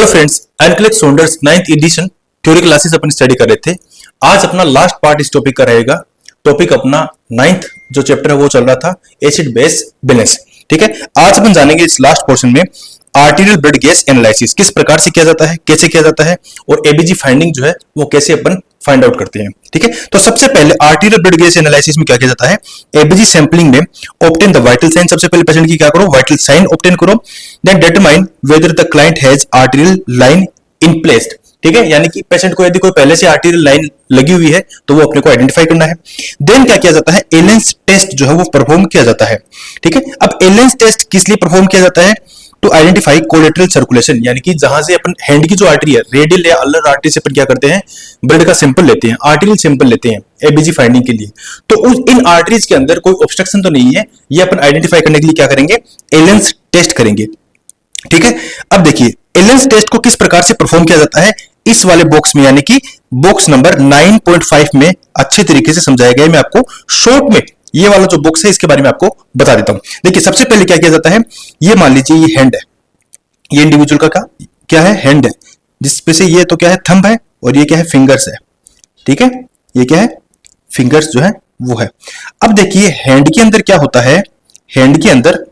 Hello friends, NCLEX Saunders 9th edition theory classes अपन study कर रहे थे। आज अपना लास्ट पार्ट इस टॉपिक का रहेगा। टॉपिक अपना 9th जो चैप्टर है वो चल रहा था एसिड बेस बैलेंस। ठीक है, आज अपन जानेंगे इस लास्ट पोर्शन में आर्टीरियल ब्लड गैस एनालिसिस किस प्रकार से किया जाता है, कैसे किया जाता है और एबीजी फाइंडिंग जो है वो कैसे अपन फाइंड आउट करते हैं। ठीक है, तो सबसे पहले आर्टीरियल ब्लड गैस एनालिसिस में क्या किया जाता है, एबीजी सैंपलिंग में ऑब्टेन द वाइटल साइन। सबसे पहले पेशेंट की क्या करो, वाइटल साइन ऑब्टेन करो। Then determine whether the client has arterial line in placed. ठीक है, यानी कि पेशेंट को यदि कोई पहले से आर्टीरियल लाइन लगी हुई है तो वो अपने को आइडेंटिफाई करना है। देन क्या किया जाता है, एलेंस टेस्ट जो है वो परफॉर्म किया जाता है। ठीक है, अब एलेंस टेस्ट किस लिए परफॉर्म किया जाता है, टू आइडेंटिफाई कोलेटरल सर्कुलेशन, यानी कि जहां से अपन हैंड की जो आर्टरी है, रेडियल या अल्नर आर्टरी से अपन क्या करते हैं, ब्लड का सैंपल लेते हैं, आर्टरियल सैंपल लेते हैं एबीजी फाइंडिंग के लिए। तो उस इन आर्टरीज के अंदर कोई ऑब्स्ट्रक्शन तो नहीं है, ये अपन आइडेंटिफाई करने के लिए क्या करेंगे, एलेंस टेस्ट करेंगे। ठीक है, अब देखिए एलेंस टेस्ट को किस प्रकार से परफॉर्म किया जाता है, इस वाले बॉक्स में यानी कि बॉक्स नंबर 9.5 में अच्छे तरीके से समझाया गया है। मैं आपको शॉर्ट में ये वाला जो बॉक्स है इसके बारे में आपको बता देता हूं। देखिए सबसे पहले क्या किया जाता है, ये मान लीजिए ये हैंड है, ये इंडिविजुअल का क्या है, हैंड है, जिसपे से ये तो क्या है, थंब है, और ये क्या है, फिंगर्स है। ठीक है, ये क्या है, फिंगर्स जो है वो है। अब देखिए हैंड के अंदर क्या होता है, हैंड के अंदर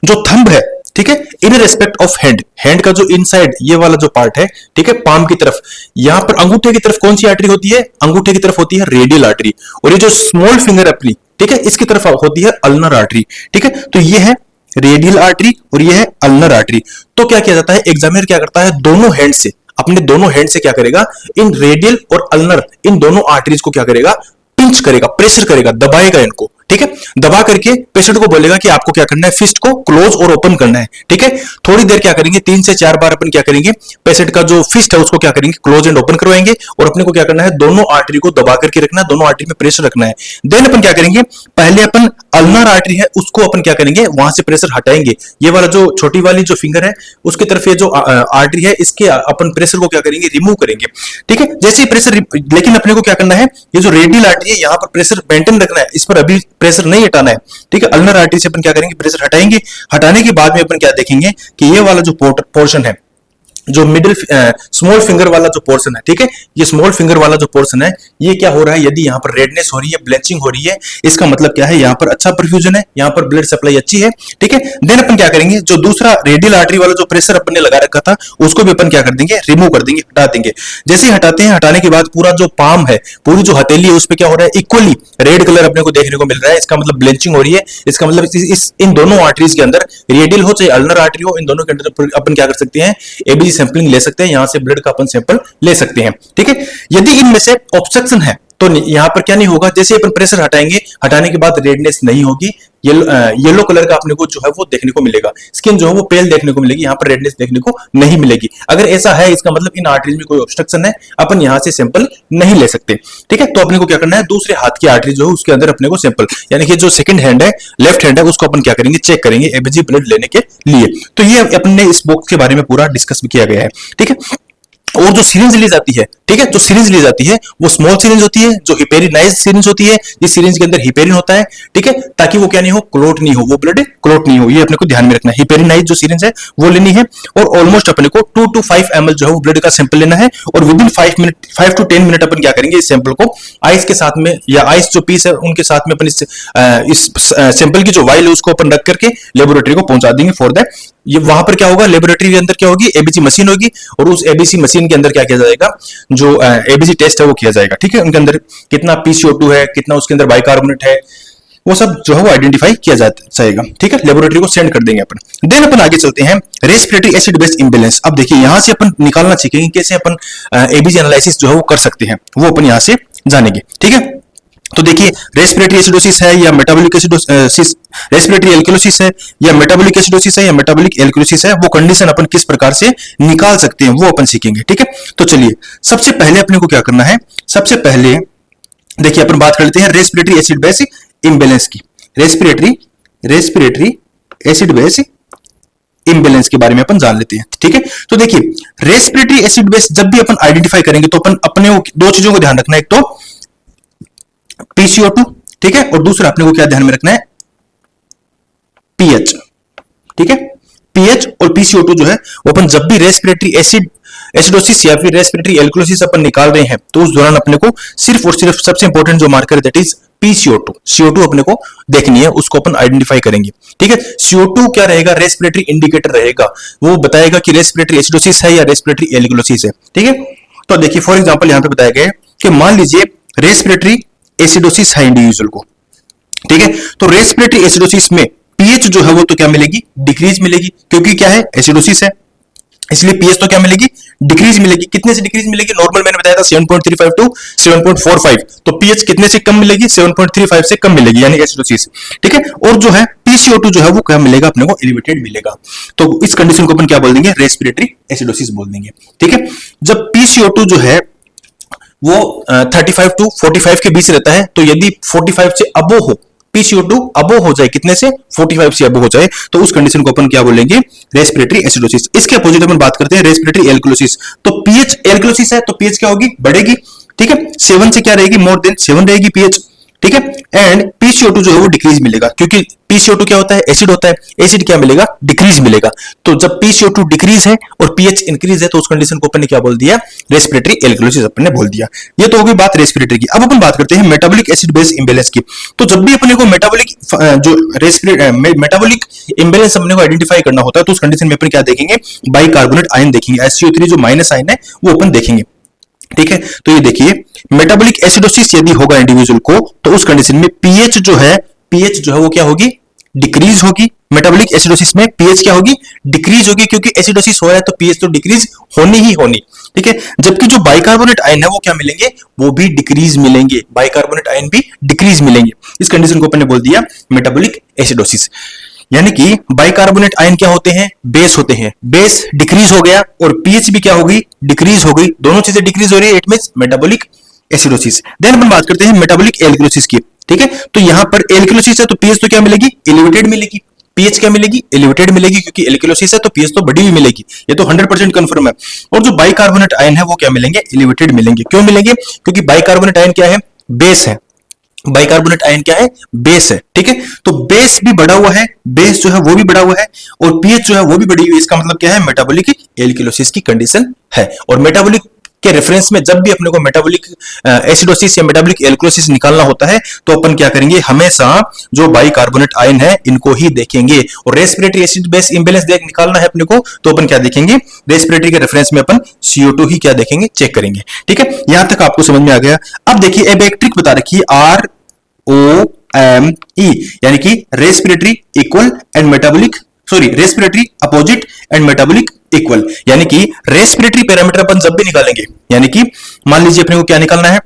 जो थंब है, ठीक है, in respect of hand, hand का जो इनसाइड ये वाला जो पार्ट है, ठीक है, पाम की तरफ, यहां पर अंगूठे की तरफ कौन सी आर्टरी होती है, अंगूठे की तरफ होती है रेडियल आर्टरी, और ये जो स्मॉल फिंगर अपनी, ठीक है, इसकी तरफ होती है अल्नर आर्टरी। ठीक है, तो ये है रेडियल आर्टरी और ये है अल्नर आर्टरी। तो क्या किया जाता है, एग्जामिनर क्या करता है, दोनों हैंड से, अपने दोनों हैंड से क्या करेगा, इन रेडियल और अल्नर इन दोनों आर्टरीज को क्या करेगा, पिंच करेगा, प्रेशर करेगा, दबाएगा इनको। ठीक है, दबा करके पेशेंट को बोलेगा कि आपको क्या करना है, फिस्ट को क्लोज और ओपन करना है। ठीक है, थोड़ी देर क्या करेंगे, 3 से 4 बार अपन क्या करेंगे, पेशेंट का जो फिस्ट है उसको क्या करेंगे, क्लोज एंड ओपन करवाएंगे, और अपने को क्या करना है, दोनों आर्टरी को दबा करके रखना है, दोनों आर्टरी में प्रेशर रखना है। देन अपन क्या करेंगे, पहले अपन अल्नर आर्टरी है उसको अपन क्या करेंगे, वहां से प्रेशर हटाएंगे, ये वाला जो छोटी वाली जो फिंगर है उसकी तरफ ये जो आर्टरी है इसके अपन प्रेशर को क्या करेंगे, रिमूव करेंगे। ठीक है, जैसे ही प्रेशर, लेकिन अपने को क्या करना है, ये जो रेडियल आर्टरी है यहाँ पर प्रेशर मेंटेन रखना है, इस पर अभी प्रेशर नहीं हटाना है। ठीक है, अल्नर आर्टरी से अपन क्या करेंगे, प्रेशर हटाएंगे। हटाने के बाद में अपन क्या देखेंगे कि ये वाला जो पोर्शन है, जो मिडिल स्मॉल फिंगर वाला जो पोर्शन है, ठीक है, ये स्मॉल फिंगर वाला जो पोर्शन है, ये क्या हो रहा है, यदि यहाँ पर रेडनेस हो रही है, ब्लीचिंग हो रही है, इसका मतलब क्या है, यहाँ पर अच्छा परफ्यूजन है, यहाँ पर ब्लड सप्लाई अच्छी है। ठीक है, देन अपन क्या करेंगे, जो दूसरा रेडियल आर्टरी वाला जो प्रेशर अपन ने लगा रखा था उसको भी अपन क्या कर देंगे, रिमूव कर देंगे, हटा देंगे। जैसे ही हटाते हैं, हटाने के बाद पूरा जो पाम है, पूरी जो हथेली है, उस पर क्या हो रहा है, इक्वली रेड कलर अपने को देखने को मिल रहा है। इसका मतलब ब्लीचिंग हो रही है, इसका मतलब इस इन दोनों आर्टरीज के अंदर, रेडियल हो चाहे अल्नर आर्टरी हो, इन दोनों के अंदर अपन क्या कर सकते हैं, एबीजी सैंपलिंग ले सकते हैं, यहां से ब्लड का अपन सैंपल ले सकते हैं। ठीक है, यदि इनमें से ऑब्स्ट्रक्शन है तो यहां पर क्या नहीं होगा, जैसे अपन प्रेशर हटाएंगे, हटाने के बाद रेडनेस नहीं होगी, येलो कलर का अपने को जो है वो देखने को मिलेगा, स्किन जो है वो पेल देखने को मिलेगी, यहां पर रेडनेस देखने को नहीं मिलेगी। अगर ऐसा है इसका मतलब इन आर्टरीज में कोई ऑब्स्ट्रक्शन है, अपन यहां से सैंपल नहीं ले सकते। ठीक है, तो अपने को क्या करना है, दूसरे हाथ की आर्टरी जो है उसके अंदर अपने को सैंपल, यानी कि जो सेकंड हैंड है, लेफ्ट हैंड है, उसको अपन क्या करेंगे, चेक करेंगे एबीजी ब्लड लेने के लिए। तो ये अपने इस बॉक्स के बारे में पूरा डिस्कस भी किया गया है। ठीक है, और जो सिरिंज ली जाती है, ठीक है, जो सिरिंज ली जाती है वो स्मॉल सिरिंज होती है, जो हिपेरिनाइज्ड सिरिंज होती है, इस सिरिंज के अंदर हिपेरिन होता है। ठीक है, ताकि वो क्या नहीं हो, क्लोट नहीं हो, वो ब्लड क्लोट नहीं हो, ये अपने को ध्यान में रखना है। हिपेरिनाइज्ड जो सिरिंज है वो लेनी है, और ऑलमोस्ट अपने को 2 to 5 ml जो है वो ब्लड का सैंपल लेना है, और विद इन 5 to 10 मिनट अपन क्या करेंगे, इस सैंपल को आइस के साथ में, या आइस जो पीस है उनके साथ में अपन इस सैंपल की जो वाइल है उसको अपन रख करके लेबोरेटरी को पहुंचा देंगे। फॉर दैट ये वहां पर क्या होगा, लेबोरेटरी के अंदर क्या होगी, एबीसी मशीन होगी, और उस एबीसी मशीन के अंदर क्या किया जाएगा, जो एबीसी टेस्ट है वो किया जाएगा। ठीक है, उनके अंदर कितना पीसीओ2 है, कितना उसके अंदर बाइकार्बोनेट है, वो सब जो है वो आइडेंटिफाई किया जाएगा। ठीक है, लेबोरेटरी को सेंड कर देंगे अपन। देन अपन आगे चलते हैं, रेस्पिरेटरी एसिड बेस इंबैलेंस। अब देखिए यहां से अपन निकालना सीखेंगे कैसे अपन एबीसी एनालिसिस जो है वो कर सकते हैं, वो अपन यहां से जानेंगे। ठीक है, तो देखिए रेस्पिरेटरी एसिडोसिस है या मेटाबॉलिक एसिडोसिस, रेस्पिरेटरी एल्कलोसिस है या मेटाबॉलिक एसिडोसिस है या मेटाबॉलिक एल्कलोसिस है, वो कंडीशन अपन किस प्रकार से निकाल सकते हैं वो अपन सीखेंगे। ठीक है, तो चलिए सबसे पहले अपने को क्या करना है, सबसे पहले देखिए अपन बात कर लेते हैं रेस्पिरेटरी एसिड बेस इंबैलेंस की। रेस्पिरेटरी एसिड बेस इंबैलेंस के बारे में अपन जान लेते हैं। ठीक है, तो देखिए रेस्पिरेटरी एसिड बेस जब भी अपन आइडेंटिफाई करेंगे तो अपन अपने दो चीजों को ध्यान रखना है, एक तो पीसीओ2, ठीक है, और दूसरा अपने को क्या ध्यान में रखना है, पीएच। ठीक है, पीएच और पीसीओ2 जो है वो अपन जब भी रेस्पिरेटरी एसिडोसिस या फिर रेस्पिरेटरी एल्कोलिसिस अपन निकाल रहे हैं तो उस दौरान अपने को सिर्फ और सिर्फ सबसे इंपॉर्टेंट जो मार्कर है दैट इज पीसीओ2, CO2 अपने को देखनी है, उसको अपन आइडेंटिफाई करेंगे। ठीक है, CO2 क्या रहेगा, रेस्पिरेटरी इंडिकेटर रहेगा, वो बताएगा कि रेस्पिरेटरी एसिडोसिस है या रेस्पिरेटरी एल्कोलिसिस है। ठीक है, तो देखिए फॉर एग्जांपल यहां पे बताया गया है कि मान लीजिए रेस्पिरेटरी एसिडोसिस है इंडिविजुअल को। ठीक है, तो रेस्पिरेटरी एसिडोसिस में पीएच जो है वो तो क्या मिलेगी, डिक्रीज मिलेगी, क्योंकि क्या है, एसिडोसिस है, इसलिए पीएच तो क्या मिलेगी, डिक्रीज मिलेगी। कितने से डिक्रीज मिलेगी, नॉर्मल मैंने बताया था 7.35 टू 7.45, तो पीएच कितने से कम मिलेगी, 7.35 से कम मिलेगी, यानी एसिडोसिस। ठीक है, और जो है पीसीओ2 जो है वो क्या मिलेगा अपने को, एलिवेटेड मिलेगा। तो इस कंडीशन को अपन क्या बोल देंगे, रेस्पिरेटरी एसिडोसिस बोल देंगे। ठीक है, जब पीसीओ2 जो है वो 35 टू 45 के बीच रहता है, तो यदि 45 से अबो हो, पीसीओ2 अबो हो जाए, कितने से, 45 से अबो हो जाए, तो उस कंडीशन को अपन क्या बोलेंगे, रेस्पिरेटरी एसिडोसिस। इसके अपोजिट अपन बात करते हैं रेस्पिरेटरी एल्कोलिसिस। तो पीएच एल्कोलिसिस है तो पीएच क्या होगी, बढ़ेगी। ठीक है, 7 से क्या रहेगी, मोर देन 7 रहेगी पीएच। ठीक है, एंड पीसीओ2 जो है वो डिक्रीज मिलेगा, क्योंकि पीसीओ2 क्या होता है, एसिड होता है, एसिड क्या मिलेगा, डिक्रीज मिलेगा। तो जब पीसीओ2 डिक्रीज है और पीएच इंक्रीज है तो उस कंडीशन को अपन ने क्या बोल दिया, रेस्पिरेटरी एल्कोलिसिस अपन ने बोल दिया। ये तो हो गई बात रेस्पिरेटरी की। अब अपन बात करते हैं मेटाबॉलिक एसिड बेस इंबैलेंस की। तो जब भी अपने को मेटाबॉलिक जो मेटाबॉलिक इंबैलेंस अपने को आइडेंटिफाई करना होता है तो उस कंडीशन में अपन क्या देखेंगे, बाइकार्बोनेट आयन देखेंगे, SCO3 जो माइनस आयन है वो अपन देखेंगे। ठीक है, तो ये देखिए मेटाबॉलिक एसिडोसिस यदि होगा इंडिविजुअल को तो उस कंडीशन में पीएच जो है वो क्या होगी, डिक्रीज होगी। मेटाबॉलिक एसिडोसिस में पीएच क्या होगी, डिक्रीज होगी, क्योंकि एसिडोसिस हो रहा है तो पीएच तो डिक्रीज होनी ही होनी। ठीक है, जबकि जो बाइकार्बोनेट आयन है वो क्या मिलेंगे, वो भी डिक्रीज मिलेंगे, बाइकार्बोनेट आयन भी डिक्रीज मिलेंगे। इस कंडीशन को अपन ने बोल दिया मेटाबॉलिक एसिडोसिस। यानी कि बाइकार्बोनेट आयन क्या होते हैं, बेस होते हैं, बेस डिक्रीज हो गया और पीएच भी क्या हो गई, डिक्रीज हो गई, दोनों चीजें डिक्रीज हो रही है, it means metabolic acidosis. Then अपन बात करते हैं मेटाबॉलिक एल्कोलिसिस की। ठीक है, तो यहां पर एल्कोलिसिस है तो पीएच तो क्या मिलेगी, एलिवेटेड मिलेगी। पीएच क्या मिलेगी, एलिवेटेड मिलेगी, क्योंकि एल्कोलिसिस है तो पीएच तो बढ़ी हुई मिलेगी, ये तो 100% कंफर्म है। और जो बाइकार्बोनेट आयन है वो क्या मिलेंगे, एलिवेटेड मिलेंगे। क्यों मिलेंगे, क्योंकि बाइकार्बोनेट आयन क्या है, बेस है। बाइकार्बोनेट आयन क्या है, बेस है। ठीक है, तो बेस भी बढ़ा हुआ है, बेस जो है वो भी बढ़ा हुआ है और पीएच जो है वो भी बढ़ी हुई है। इसका मतलब क्या है, मेटाबॉलिक एल्कोलिसिस की कंडीशन है। और मेटाबॉलिक के रेफरेंस में जब भी अपने को मेटाबॉलिक एसिडोसिस या मेटाबॉलिक एल्कोलिसिस निकालना होता है तो अपन क्या करेंगे, हमेशा जो बाइकार्बोनेट आयन है इनको ही देखेंगे। और रेस्पिरेटरी एसिड बेस इंबैलेंस निकालना है अपने को तो अपन क्या देखेंगे, रेस्पिरेटरी के रेफरेंस में अपन CO2 ही क्या देखेंगे, चेक करेंगे। ठीक है, यहां तक आपको समझ में आ गया। अब देखिए अब एक ट्रिक बता रखी है, ROME, यानी कि respiratory equal and metabolic, sorry respiratory opposite and metabolic equal. यानी कि रेस्पिरेटरी पैरामीटर अपन जब भी निकालेंगे, यानी कि मान लीजिए अपने को क्या निकालना है,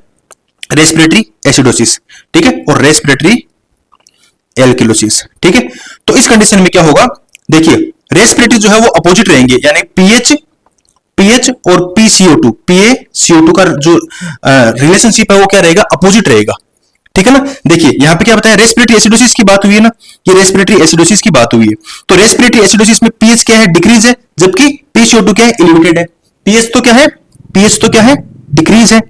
रेस्पिरेटरी एसिडोसिस। ठीक है, और रेस्पिरेटरी एल्कोलिसिस। ठीक है, तो इस कंडीशन में क्या होगा, देखिए रेस्पिरेटरी जो है वो अपोजिट रहेंगे, यानी पीएच और PCO2 PaCO2 का जो रिलेशनशिप है वो क्या रहेगा, अपोजिट रहेगा। ठीक है ना, देखिए यहां पे क्या बताया, रेस्पिरेटरी एसिडोसिस की बात हुई है ना, ये रेस्पिरेटरी एसिडोसिस की बात हुई है। तो रेस्पिरेटरी एसिडोसिस में पीएच क्या है, डिक्रीज है, जबकि PCO2 क्या है, एलिवेटेड है। पीएच तो क्या है, डिक्रीज है,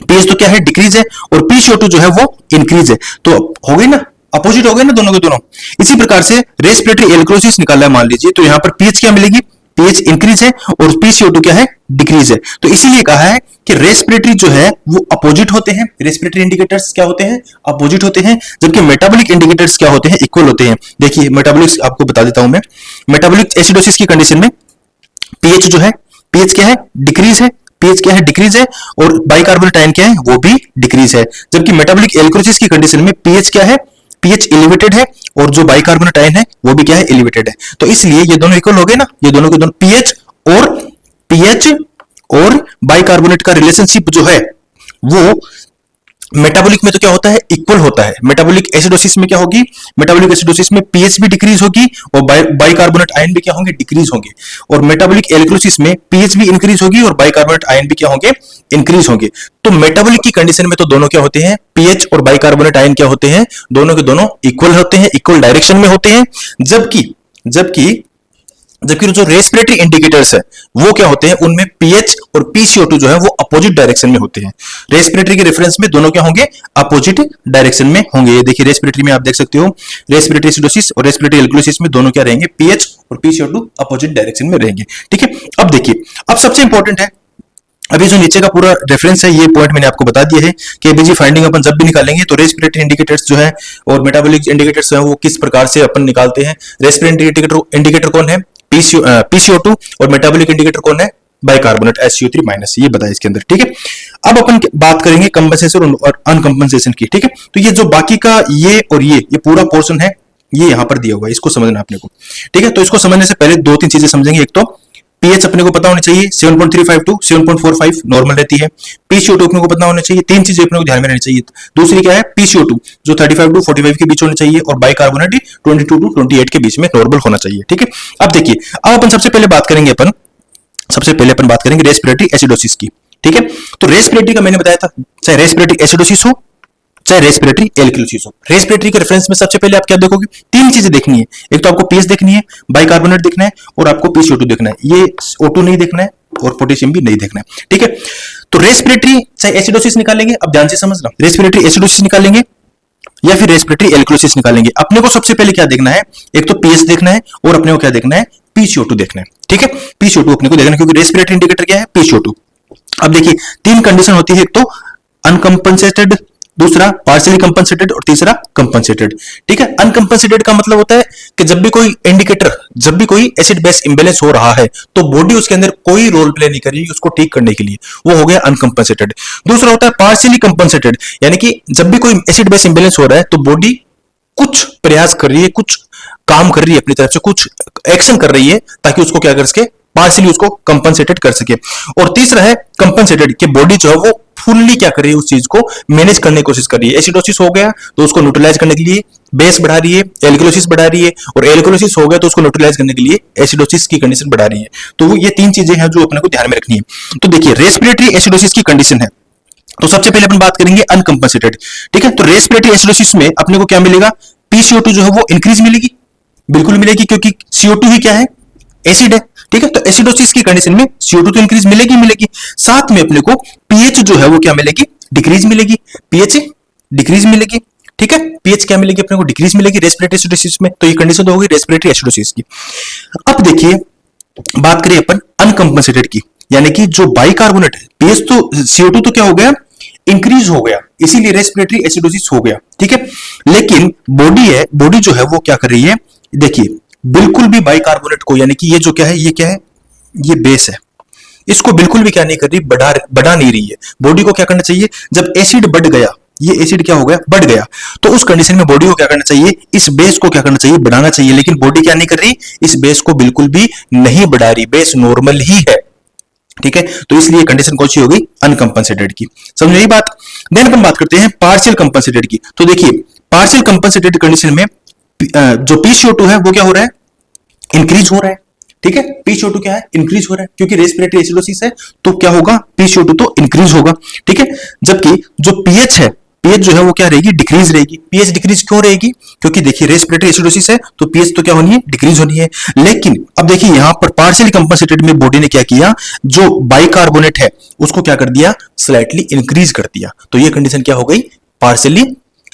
पीएच तो क्या है, डिक्रीज है, और PCO2 जो है वो इंक्रीज है। तो हो गई ना, अपोजिट हो गए ना दोनों के दोनों। इसी प्रकार से रेस्पिरेटरी एल्कोलिसिस निकाला है मान लीजिए, तो यहां पर पीएच क्या मिलेगी, पीएच इंक्रीज है और PCO2 क्या है, डिक्रीज है। तो इसीलिए कहा है कि रेस्पिरेटरी जो है वो अपोजिट होते हैं, रेस्पिरेटरी इंडिकेटर्स क्या होते हैं, अपोजिट होते हैं, जबकि मेटाबॉलिक इंडिकेटर्स क्या होते हैं, इक्वल होते हैं। देखिए मेटाबॉलिक्स आपको बता देता हूं मैं, मेटाबॉलिक एसिडोसिस की कंडीशन में पीएच जो है, पीएच क्या है, डिक्रीज है, पीएच क्या है, डिक्रीज है, और बाइकार्बोनेट आयन क्या है, वो भी डिक्रीज है। जबकि मेटाबॉलिक एल्कोलिसिस की कंडीशन में पीएच क्या है, पीएच एलिवेटेड है और जो बाइकार्बोनेट आयन है वो भी क्या है, एलिवेटेड है। तो इसलिए ये दोनों इक्वल हो गए ना, ये दोनों के दोनों पीएच और बाइकार्बोनेट का रिलेशनशिप जो है वो मेटाबॉलिक में तो क्या होता है, इक्वल होता है। मेटाबॉलिक एसिडोसिस में क्या होगी, मेटाबॉलिक एसिडोसिस में पीएच भी डिक्रीज होगी और बाइकार्बोनेट आयन भी क्या होंगे, डिक्रीज होंगे। और मेटाबॉलिक एल्कोलिसिस में पीएच भी इंक्रीज होगी और बाइकार्बोनेट आयन भी क्या होंगे, इंक्रीज होंगे। तो मेटाबॉलिक की कंडीशन में तो दोनों क्या होते हैं, पीएच और बाइकार्बोनेट आयन क्या होते हैं, दोनों के दोनों इक्वल होते हैं, इक्वल डायरेक्शन में होते हैं। जबकि जबकि जो रेस्पिरेटरी इंडिकेटर्स है वो क्या होते हैं, उनमें पीएच और पीसीओ2 जो है वो अपोजिट डायरेक्शन में होते हैं। रेस्पिरेटरी के रेफरेंस में दोनों क्या होंगे, अपोजिट डायरेक्शन में होंगे। ये देखिए रेस्पिरेटरी में आप देख सकते हो, रेस्पिरेटरी एसिडोसिस और रेस्पिरेटरी एल्कोलिसिस में दोनों क्या रहेंगे, पीएच और पीसीओ2 अपोजिट डायरेक्शन में रहेंगे। ठीक है, अब देखिए, अब सबसे इंपॉर्टेंट है, अभी जो नीचे का पूरा रेफरेंस है, ये पॉइंट मैंने आपको बता दिया है कि एबीजी फाइंडिंग अपन जब भी निकालेंगे तो रेस्पिरेटरी इंडिकेटर्स जो है और मेटाबॉलिक इंडिकेटर्स है वो किस प्रकार से अपन निकालते हैं। रेस्पिरेटरी इंडिकेटर कौन है, पीसीओ2, और मेटाबॉलिक इंडिकेटर कौन है, बाइकार्बोनेट SCO3 माइनस, ये बताया इसके अंदर। ठीक है, अब अपन बात करेंगे कंपनसेशन और अनकंपनसेशन की। ठीक है, तो ये जो बाकी का ये और ये पूरा पोर्शन है, ये यहां पर दिया हुआ है, इसको समझना अपने को। ठीक है, तो इसको समझने से पहले दो तीन चीजें समझेंगे। एक तो पीएच अपने को पता होनी चाहिए, 7.35 टू 7.45 नॉर्मल रहती है। पीसीओ2 अपने को पता होना चाहिए, तीन चीजें अपने को ध्यान में रहनी चाहिए। दूसरी क्या है, पीसीओ2 जो 35 टू 45 के बीच होना चाहिए, और बाइकार्बोनेट 22 टू 28 के बीच में नॉर्मल होना चाहिए। ठीक है, अब देखिए, अब अपन सबसे पहले बात करेंगे रेस्पिरेटरी एसिडोसिस की। ठीक है, तो रेस्पिरेटरी का मैंने बताया था, चाहे रेस्पिरेटरी एसिडोसिस हो चाहे रेस्पिरेटरी एल्कोलिसिस हो। रेस्पिरेटरी के रेफरेंस में सबसे पहले आप क्या देखोगे, तीन चीजें देखनी है। एक तो आपको पीएच देखनी है, बाइकार्बोनेट देखना है, और आपको पीसीओ2 देखना है। ये O2 नहीं देखना है और पोटेशियम भी नहीं देखना है। ठीक है, तो रेस्पिरेटरी चाहे एसिडोसिस निकालेंगे, अब ध्यान से समझना, रेस्पिरेटरी एसिडोसिस निकालेंगे या फिर रेस्पिरेटरी एल्कोलिसिस निकालेंगे, अपने को सबसे पहले क्या देखना है, एक तो पीएच देखना है और अपने को क्या देखना है, पीसीओ2 देखना है। ठीक है, पीसीओ2 अपने को देखना है, क्योंकि रेस्पिरेटरी इंडिकेटर क्या है, पीसीओ2। अब देखिए, तीन कंडीशन होती है, एक तो अनकंपनसेटेड, दूसरा पार्शियली कंपनसेटेड और तीसरा कंपनसेटेड। ठीक है, अनकंपनसेटेड का मतलब होता है कि जब भी कोई इंडिकेटर, जब भी कोई एसिड बेस इंबैलेंस हो रहा है तो बॉडी उसके अंदर कोई रोल प्ले नहीं कर रही उसको ठीक करने के लिए, वो हो गया अनकंपनसेटेड। दूसरा होता है पार्शियली कंपनसेटेड, यानी कि जब भी कोई एसिड बेस इंबैलेंस हो रहा है तो बॉडी कुछ प्रयास कर रही है, कुछ काम कर रही है, अपनी तरफ से कुछ एक्शन कर रही है ताकि उसको क्या कर सके, पार्शियली उसको कंपनसेटेड कर सके। और तीसरा है कंपनसेटेड, कि बॉडी जो है वो फुल्ली क्या कर रही है, उस चीज को मैनेज करने की कोशिश कर रही है। एसिडोसिस हो गया तो उसको न्यूट्रलाइज करने के लिए बेस बढ़ा रही है, एल्कोलिसिस बढ़ा रही है, और एल्कोलिसिस हो गया तो उसको न्यूट्रलाइज करने के लिए एसिडोसिस की कंडीशन बढ़ा रही है। तो ये तीन चीजें हैं जो अपने को ध्यान में रखनी है। तो देखिए, रेस्पिरेटरी एसिडोसिस की कंडीशन है, तो सबसे पहले अपन बात करेंगे अनकंपनसेटेड। ठीक है, तो रेस्पिरेटरी एसिडोसिस में अपने को क्या मिलेगा, पीसीओ2 जो है वो इंक्रीज मिलेगी, बिल्कुल मिलेगी, क्योंकि CO2 ही क्या है, एसिड है। ठीक है, तो एसिडोसिस की कंडीशन में CO2 तो इंक्रीज मिलेगी, साथ में अपने को पीएच जो है वो क्या मिलेगी, डिक्रीज मिलेगी, पीएच डिक्रीज मिलेगी। ठीक है, पीएच क्या मिलेगी अपने को, डिक्रीज मिलेगी रेस्पिरेटरी एसिडोसिस में। तो ये कंडीशन तो होगी रेस्पिरेटरी एसिडोसिस की। अब देखिए, बात करें अपन अनकंपनसेटेड की, यानी कि जो बाइकार्बोनेट है, पीएच तो CO2 तो क्या हो गया, इंक्रीज हो गया, इसीलिए रेस्पिरेटरी एसिडोसिस हो गया। ठीक है, लेकिन बॉडी जो है वो क्या कर रही है, देखिए बिल्कुल भी बाइकार्बोनेट को, यानी कि ये जो क्या है, ये बेस है, इसको बिल्कुल भी क्या नहीं कर रही, बढ़ा नहीं रही है। बॉडी को क्या करना चाहिए, जब एसिड बढ़ गया, ये एसिड क्या हो गया, बढ़ गया, तो उस कंडीशन में बॉडी को क्या करना चाहिए, इस बेस को क्या करना चाहिए, बढ़ाना चाहिए। लेकिन बॉडी क्या नहीं कर रही, इस बेस को बिल्कुल भी नहीं बढ़ा रही, बेस नॉर्मल ही है। ठीक है, तो इसलिए कंडीशन कौन सी हो गई, अनकंपनसेटेड की। समझ रही बात। देन अपन बात करते हैं पार्शियल कंपनसेटेड की। तो देखिए, पार्शियल कंपनसेटेड कंडीशन में जो पीसीओ2 है वो क्या हो रहा है, इंक्रीज हो रहा है। ठीक है, पीसीओ2 क्या है, इंक्रीज हो रहा है, क्योंकि रेस्पिरेटरी एसिडोसिस है तो क्या होगा, पीसीओ2 तो इंक्रीज होगा। ठीक है, जबकि जो पीएच है, पीएच जो है वो क्या रहेगी, डिक्रीज रहेगी। पीएच डिक्रीज क्यों रहेगी, क्योंकि देखिए रेस्पिरेटरी एसिडोसिस है तो पीएच तो क्या होनी है, डिक्रीज होनी है। लेकिन अब देखिए यहां पर पार्शियली कंपनसेटेड में बॉडी ने क्या किया, जो बाइकार्बोनेट है उसको क्या कर दिया, स्लाइटली इंक्रीज कर दिया। तो ये कंडीशन क्या हो गई, पार्शियली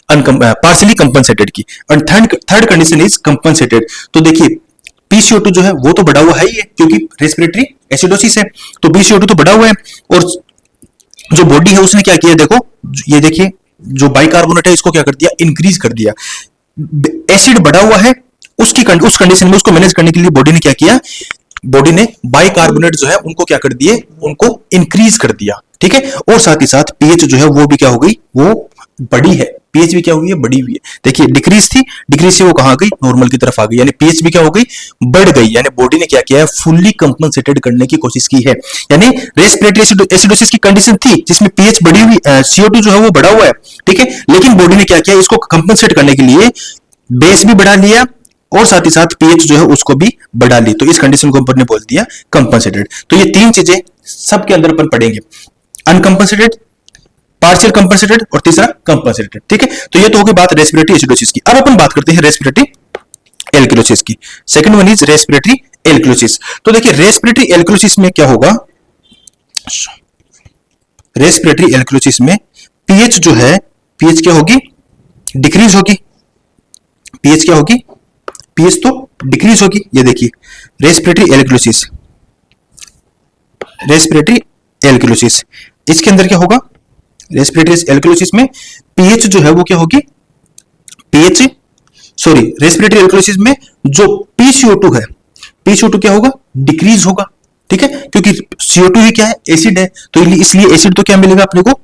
कंपनसेटेड की। और थर्ड कंडीशन इज कंपनसेटेड। तो देखिए पीसीओ2 जो है वो तो बढ़ा हुआ है ही है, क्योंकि रेस्पिरेटरी एसिडोसिस है, तो पीसीओ2 तो बढ़ा हुआ है, और जो बॉडी है उसने क्या किया, देखो ये देखिए, जो बाइकार्बोनेट है इसको क्या कर दिया, इंक्रीज कर दिया। एसिड बढ़ा हुआ है, उस कंडीशन में उसको मैनेज करने के लिए बॉडी ने क्या किया, बॉडी ने बाइकार्बोनेट जो है उनको क्या कर दिए, उनको इंक्रीज कर दिया। ठीक है, और साथ ही साथ पीएच जो है वो भी क्या हो गई, वो बड़ी है, पीएच भी क्या हुई है, बड़ी हुई है। देखिए डिक्रीज थी, डिक्रीज से वो कहां गई, नॉर्मल की तरफ आ गई, यानी पीएच भी क्या हो गई, बढ़ गई। यानी बॉडी ने क्या किया है, फुल्ली कंपनसेटेड करने की कोशिश की है। यानी रेस्पिरेटरी एसिडोसिस की कंडीशन थी जिसमें पीएच बढ़ी हुई, CO2 जो है वो बढ़ा हुआ है। ठीक है, लेकिन बॉडी ने क्या किया, इसको कंपनसेट करने के लिए बेस भी बढ़ा लिया और साथ ही साथ पीएच जो है उसको भी बढ़ा ली। तो इस कंडीशन को ऊपर ने बोल दिया कंपनसेटेड। तो ये तीन चीजें सबके अंदर अपन पढ़ेंगे, अनकंपनसेटेड, पार्शियल कंपनसेटेड और तीसरा कंपनसेटेड। ठीक है, तो ये तो होगी बात रेस्पिरेटरी एसिडोसिस की। अब अपन बात करते हैं रेस्पिरेटरी एल्कलोसिस की। Second one is respiratory alkalosis. तो देखिए रेस्पिरेटरी एल्कलोसिस में क्या होगा, रेस्पिरेटरी एल्कलोसिस में पीएच जो है, पीएच क्या होगी, डिक्रीज होगी। पीएच क्या होगी, पीएच तो डिक्रीज होगी। ये देखिए रेस्पिरेटरी एल्कलोसिस, रेस्पिरेटरी एल्कलोसिस, इसके अंदर क्या होगा, रेस्पिरेटरी एल्कलोसिस में पीएच जो है वो क्या होगी, पीएच सॉरी रेस्पिरेटरी एल्कलोसिस में जो PCO2 है, PCO2 क्या होगा, डिक्रीज होगा। ठीक है, क्योंकि CO2 ही क्या है, एसिड है, तो इसलिए एसिड तो क्या मिलेगा अपने को,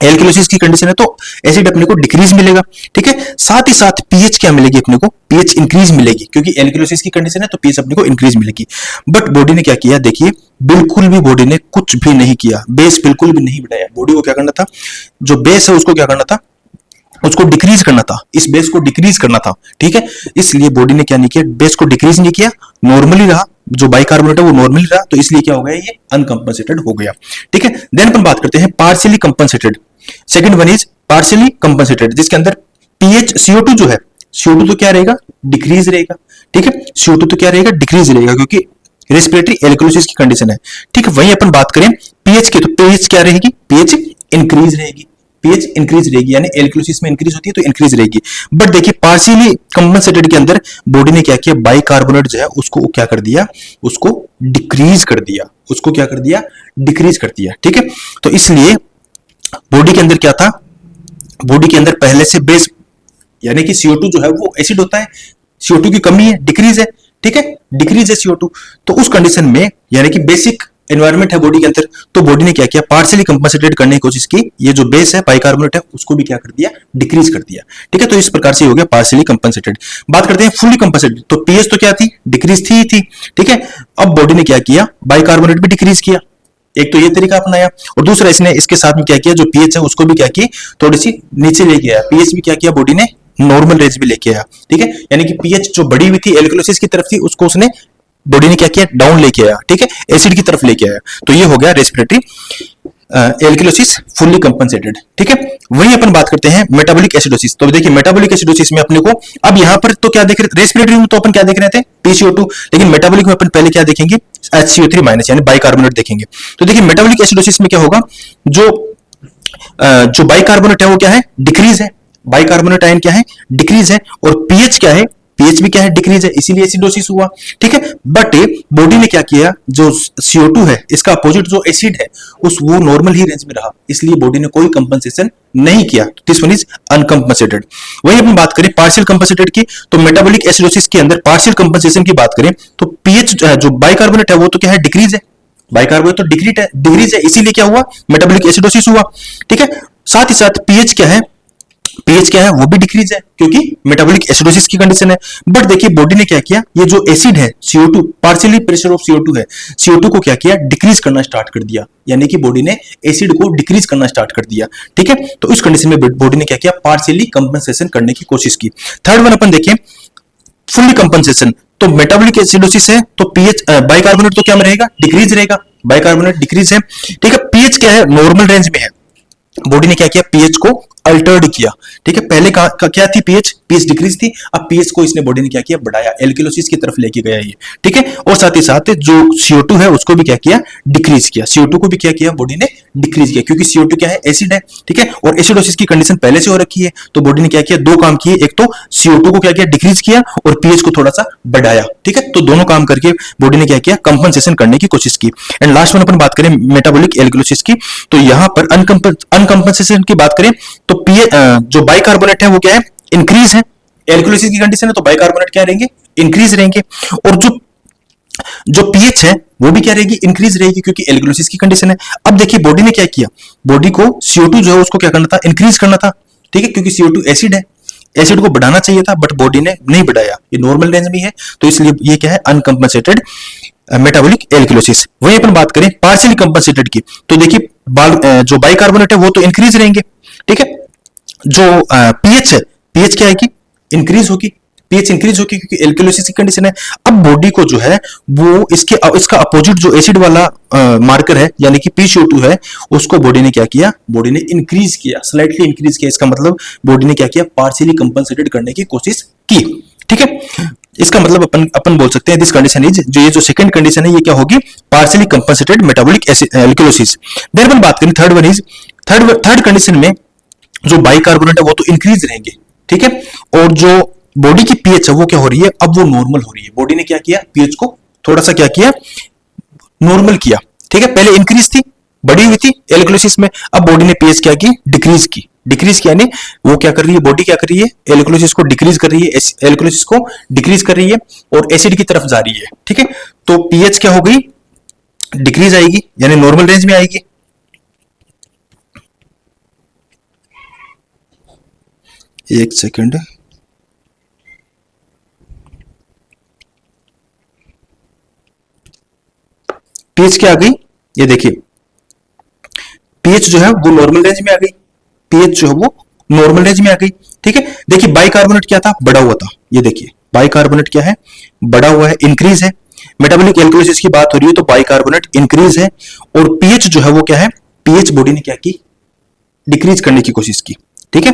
एल्कलोसिस की कंडीशन है तो एसिड अपने को डिक्रीज मिलेगा। ठीक है, साथ ही साथ पीएच क्या मिलेगी अपने को, पीएच इंक्रीज मिलेगी, क्योंकि एल्कलोसिस की कंडीशन है तो पीएच अपने को इंक्रीज मिलेगी। बट बॉडी ने क्या किया, देखिए बिल्कुल भी बॉडी ने कुछ भी नहीं किया, बेस बिल्कुल भी नहीं बढ़ाया। बॉडी को क्या करना था, जो बेस है उसको क्या करना था, उसको डिक्रीज करना था, इस बेस को डिक्रीज करना था। ठीक है, इसलिए बॉडी ने क्या नहीं किया, बेस को डिक्रीज नहीं किया, नॉर्मली रहा, जो बाइकार्बोनेट है वो नॉर्मली रहा, तो इसलिए क्या हो गया, ये अनकंपनसेटेड हो गया। ठीक है, देन अपन बात करते हैं partially compensated. Second one is partially compensated, जिसके अंदर पीएच CO2 जो है, CO2 तो क्या रहेगा, डिक्रीज रहेगा। ठीक है, CO2 तो क्या रहेगा, डिक्रीज रहेगा, क्योंकि रेस्पिरेटरी एल्कलोसिस की कंडीशन है। ठीक है, वहीं अपन बात करें पीएच की, तो पीएच क्या रहेगी, पीएच इंक्रीज रहेगी, पीएच इंक्रीज रहेगी, यानी एल्कलोसिस में इंक्रीज होती है तो इंक्रीज रहेगी। बट देखिए पार्शियली कंपनसेटेड के अंदर बॉडी ने क्या किया, बाइकार्बोनेट जो है उसको क्या कर दिया, उसको डिक्रीज कर दिया, उसको क्या कर दिया, डिक्रीज कर दिया। ठीक है, तो इसलिए बॉडी के अंदर क्या था, बॉडी के अंदर पहले से बेस यानी कि CO2 जो है वो एसिड होता है, CO2 की कमी है, डिक्रीज है। ठीक है, डिक्रीज है CO2, तो उस कंडीशन में यानी कि बेसिक एनवायरनमेंट है बॉडी के अंदर, तो बॉडी ने क्या किया, पार्शियली कंपनसेटेड करने की कोशिश की, ये जो बेस है बाइकार्बोनेट है उसको भी क्या कर दिया, डिक्रीज कर दिया। ठीक है, तो इस प्रकार से हो गया पार्शियली कंपनसेटेड। बात करते हैं फुल्ली कंपनसेटेड, तो पीएच तो क्या थी, डिक्रीज थी ही थी। ठीक है, अब बॉडी ने क्या किया, बाइकार्बोनेट भी डिक्रीज किया, एक तो ये तरीका अपनाया, और दूसरा इसने इसके साथ में क्या किया, जो पीएच है उसको भी क्या की, थोड़ी सी नीचे लेके आया, पीएच भी क्या किया बॉडी ने, नॉर्मल रेंज भी लेके आया। ठीक है, यानी कि पीएच जो बढ़ी हुई थी एल्कलोसिस की तरफ थी, उसको उसने बॉडी ने क्या किया, डाउन लेके आया। ठीक है, एसिड की तरफ लेके आया, तो ये हो गया रेस्पिरेटरी एल्कलोसिस फुल्ली कंपनसेटेड। ठीक है, वहीं अपन बात करते हैं मेटाबॉलिक एसिडोसिस। तो देखिए मेटाबॉलिक एसिडोसिस में अपने को अब यहां पर तो क्या देख रहे, रेस्पिरेटरी में तो अपन क्या देख रहे थे, PCO2, लेकिन मेटाबॉलिक में अपन पहले क्या देखेंगे, HCO3- यानी बाइकार्बोनेट देखेंगे। तो देखिए मेटाबॉलिक एसिडोसिस में क्या होगा, जो बाइकार्बोनेट है वो क्या है, डिक्रीज है, बाइकार्बोनेट आयन क्या है, डिक्रीज है, और पीएच क्या है, पीएच भी क्या है, डिक्रीज है, इसीलिए एसिडोसिस हुआ। ठीक है, बट बॉडी ने क्या किया, जो CO2 है इसका अपोजिट जो एसिड है वो नॉर्मल ही रेंज में रहा, इसलिए बॉडी ने कोई कंपनसेशन नहीं किया, दिस वन इज अनकंपनसेटेड। वही अपन बात करें पार्शियल कंपनसेटेड की, तो मेटाबॉलिक एसिडोसिस के अंदर पार्शियल कंपनसेशन की बात करें तो पीएच जो बाइकार्बोनेट है वो तो क्या है, डिक्रीज है, बाइकार्बोनेट तो डिक्रीज है, इसीलिए क्या हुआ, मेटाबॉलिक एसिडोसिस हुआ। ठीक है, साथ ही साथ पीएच क्या है, पीएच क्या है, वो भी डिक्रीज है, क्योंकि मेटाबॉलिक एसिडोसिस की कंडीशन है। बट देखिए बॉडी ने क्या किया, ये जो एसिड है CO2, partially pressure of CO2 है, CO2 को क्या किया, डिक्रीज करना स्टार्ट कर दिया, यानी कि बॉडी ने एसिड को डिक्रीज करना स्टार्ट कर दिया। ठीक है, तो इस कंडीशन में बॉडी ने क्या किया, पार्शियली कंपनसेशन करने की कोशिश की। थर्ड वन अपन देखें फुल्ली कंपनसेशन, तो मेटाबॉलिक एसिडोसिस है तो पीएच बाइकार्बोनेट तो क्या में रहेगा, डिक्रीज रहेगा, बाइकार्बोनेट डिक्रीज है। ठीक है, पीएच क्या है, नॉर्मल रेंज में है, बॉडी ने क्या किया, पीएच को अल्टर्ड किया। ठीक है, पहले क्या थी, पीएच डिक्रीज थी, अब पीएच को इसने बॉडी ने क्या किया, बढ़ाया, एल्कलोसिस की तरफ लेके गया ये। ठीक है, और साथ ही साथ जो CO2 है उसको भी क्या किया, डिक्रीज किया, CO2 को भी क्या किया बॉडी ने, डिक्रीज किया, क्योंकि CO2 क्या है, एसिड है। ठीक है, और एसिडोसिस की कंडीशन पहले से हो रखी है, तो बॉडी ने क्या किया, दो काम किए, एक तो CO2 को क्या किया, डिक्रीज किया, और पीएच को थोड़ा सा बढ़ाया। ठीक है, तो दोनों काम करके बॉडी ने क्या किया, कंपनसेशन करने की कोशिश की। एंड लास्ट वन अपन बात करें मेटाबॉलिक एल्कलोसिस की, तो यहां पर अनकंपनसेशन की बात करें तो जो बाइकार्बोनेट है वो क्या है, इंक्रीज है, एल्कलोसिस की कंडीशन है तो बाइकार्बोनेट क्या रहेंगे, इंक्रीज रहेंगे, और जो पीएच है वो भी क्या रहेगी, इंक्रीज रहेगी, क्योंकि एल्कलोसिस की कंडीशन है। अब देखिए बॉडी ने क्या किया, बॉडी को CO2 जो है उसको क्या करना था, इंक्रीज करना था। ठीक है, क्योंकि CO2 एसिड है, एसिड को बढ़ाना चाहिए था, बट बॉडी ने नहीं बढ़ाया, ये नॉर्मल रेंज में है, तो इसलिए ये क्या है, अनकंपनसेटेड मेटाबॉलिक एल्कलोसिस। वहीं अपन बात करें पार्शियली कंपनसेटेड की, तो देखिए जो बाइकार्बोनेट है वो तो इंक्रीज रहेंगे। ठीक है, जो पीएच है, पीएच क्या है कि इंक्रीज होगी, पीएच इंक्रीज होगी, क्योंकि एल्कलोसिस की कंडीशन है। अब बॉडी को जो है वो इसका अपोजिट जो एसिड वाला मार्कर है यानी कि PCO2 है, उसको बॉडी ने क्या किया, बॉडी ने इंक्रीज किया, स्लाइटली इंक्रीज किया, इसका मतलब बॉडी ने क्या किया, पार्शियली कंपनसेटेड करने की कोशिश की। ठीक है, इसका मतलब अपन बोल सकते हैं दिस कंडीशन इज, जो ये जो सेकंड कंडीशन है ये क्या होगी, partially compensated metabolic alkalosis. Then अपन बात करें third one is, third condition में जो बाइकार्बोनेट है वो तो इंक्रीज रहेंगे, ठीक है, और जो बॉडी की पीएच है वो क्या हो रही है, अब वो नॉर्मल हो रही है। बॉडी ने क्या किया, पीएच को थोड़ा सा क्या किया, नॉर्मल किया, ठीक है। पहले इंक्रीज थी, बढ़ी हुई थी एल्कलोसिस में, अब बॉडी ने पीएच क्या की, डिक्रीज की। डिक्रीज यानी वो क्या कर रही है, बॉडी क्या कर रही है, एल्कलोसिस को डिक्रीज कर रही है, एल्कलोसिस को डिक्रीज कर रही है और एसिड की तरफ जा रही है, ठीक है। तो पीएच क्या हो गई, डिक्रीज आएगी यानी नॉर्मल रेंज में आएगी। एक सेकंड, पीएच क्या आ गई, ये देखिए पीएच जो है वो नॉर्मल रेंज में आ गई, पीएच जो है वो नॉर्मल रेंज में आ गई, ठीक है। देखिए बाइकार्बोनेट क्या था, बढ़ा हुआ था, ये देखिए बाइकार्बोनेट क्या है, बढ़ा हुआ है, इंक्रीज है। मेटाबॉलिक एल्कलोसिस की बात हो रही है तो बाइकार्बोनेट इंक्रीज है, और पीएच जो है वो क्या है, पीएच बॉडी ने क्या की, डिक्रीज करने की कोशिश की, ठीक है।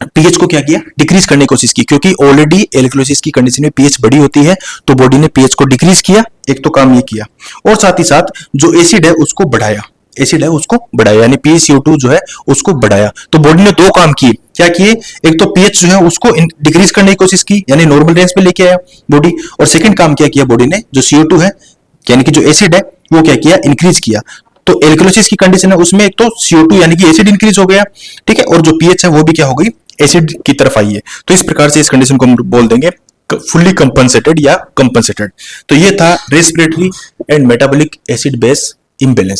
पीएच को क्या किया, डिक्रीज करने की कोशिश की, क्योंकि ऑलरेडी एल्कलोसिस की कंडीशन में पीएच बड़ी होती है, तो बॉडी ने पीएच को डिक्रीज किया, एक तो काम ये किया, और साथ ही साथ जो एसिड है उसको बढ़ाया, एसिड है उसको बढ़ाया, यानी PaCO2 जो है उसको बढ़ाया। तो बॉडी ने दो काम किए, क्या किए, एक तो पीएच जो है उसको डिक्रीज करने की कोशिश की, यानी नॉर्मल रेंज पे लेके आया बॉडी, और सेकंड काम क्या किया बॉडी ने, जो CO2 है यानी कि जो एसिड है वो क्या किया, इंक्रीज किया। तो एल्कलोसिस की कंडीशन है उसमें एक तो CO2 यानी कि एसिड इंक्रीज हो गया, ठीक है, और जो पीएच है वो भी क्या हो गई, एसिड की तरफ आई है। तो इस प्रकार से इस कंडीशन को हम बोल देंगे फुल्ली कंपनसेटेड या कंपनसेटेड। तो ये था respiratory and metabolic acid base imbalance.